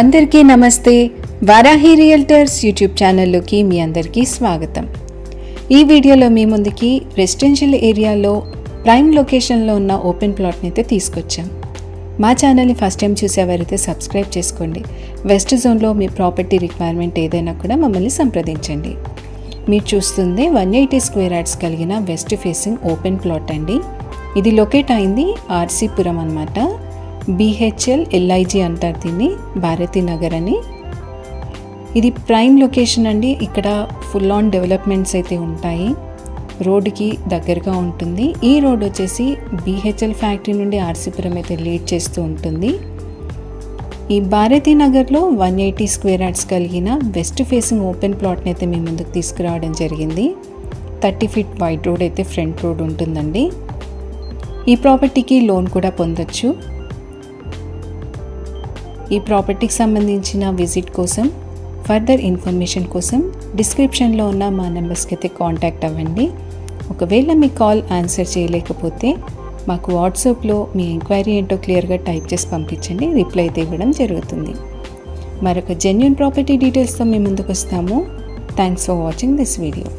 అందరికీ నమస్తే. Varahi realtors YouTube ఛానల్లోకి మీ అందరికీ స్వాగతం. ఈ వీడియోలో మీ ముందుకి రెసిడెన్షియల్ ఏరియాలో ప్రైమ్ లొకేషన్లో ఉన్న ఓపెన్ ప్లాట్ని అయితే తీసుకొచ్చాం. మా ఛానల్ని ఫస్ట్ టైం చూసేవారైతే సబ్స్క్రైబ్ చేసుకోండి. వెస్ట్ జోన్లో మీ ప్రాపర్టీ రిక్వైర్మెంట్ ఏదైనా కూడా మమ్మల్ని సంప్రదించండి. మీరు చూస్తుంది 180 స్క్వేర్ యార్డ్స్ కలిగిన వెస్ట్ ఫేసింగ్ ఓపెన్ ప్లాట్ అండి. ఇది లొకేట్ అయింది ఆర్సీపురం అన్నమాట. BHL LIG అంటారు దీన్ని, భారతీ నగర్ అని. ఇది ప్రైమ్ లొకేషన్ అండి. ఇక్కడ ఫుల్ ఆన్ డెవలప్మెంట్స్ అయితే ఉంటాయి. రోడ్డుకి దగ్గరగా ఉంటుంది. ఈ రోడ్ వచ్చేసి BHL ఫ్యాక్టరీ నుండి ఆర్సీపురం అయితే లీడ్ చేస్తూ ఉంటుంది. ఈ భారతీ నగర్లో 180 స్క్వేర్ యార్డ్స్ కలిగిన వెస్ట్ ఫేసింగ్ ఓపెన్ ప్లాట్ని అయితే మీ ముందుకు తీసుకురావడం జరిగింది. 30 ఫీట్ వైడ్ రోడ్ అయితే ఫ్రంట్ రోడ్ ఉంటుందండి. ఈ ప్రాపర్టీకి లోన్ కూడా పొందొచ్చు. ఈ ప్రాపర్టీకి సంబంధించిన విజిట్ కోసం, ఫర్దర్ ఇన్ఫర్మేషన్ కోసం డిస్క్రిప్షన్లో ఉన్న మా నెంబర్స్కి అయితే కాంటాక్ట్ అవ్వండి. ఒకవేళ మీ కాల్ ఆన్సర్ చేయలేకపోతే మాకు వాట్సాప్లో మీ ఎంక్వైరీ ఏంటో క్లియర్గా టైప్ చేసి పంపించండి. రిప్లై అయితే ఇవ్వడం జరుగుతుంది. మరొక జెన్యూన్ ప్రాపర్టీ డీటెయిల్స్తో మీ ముందుకు వస్తాము. Thanks for watching this video.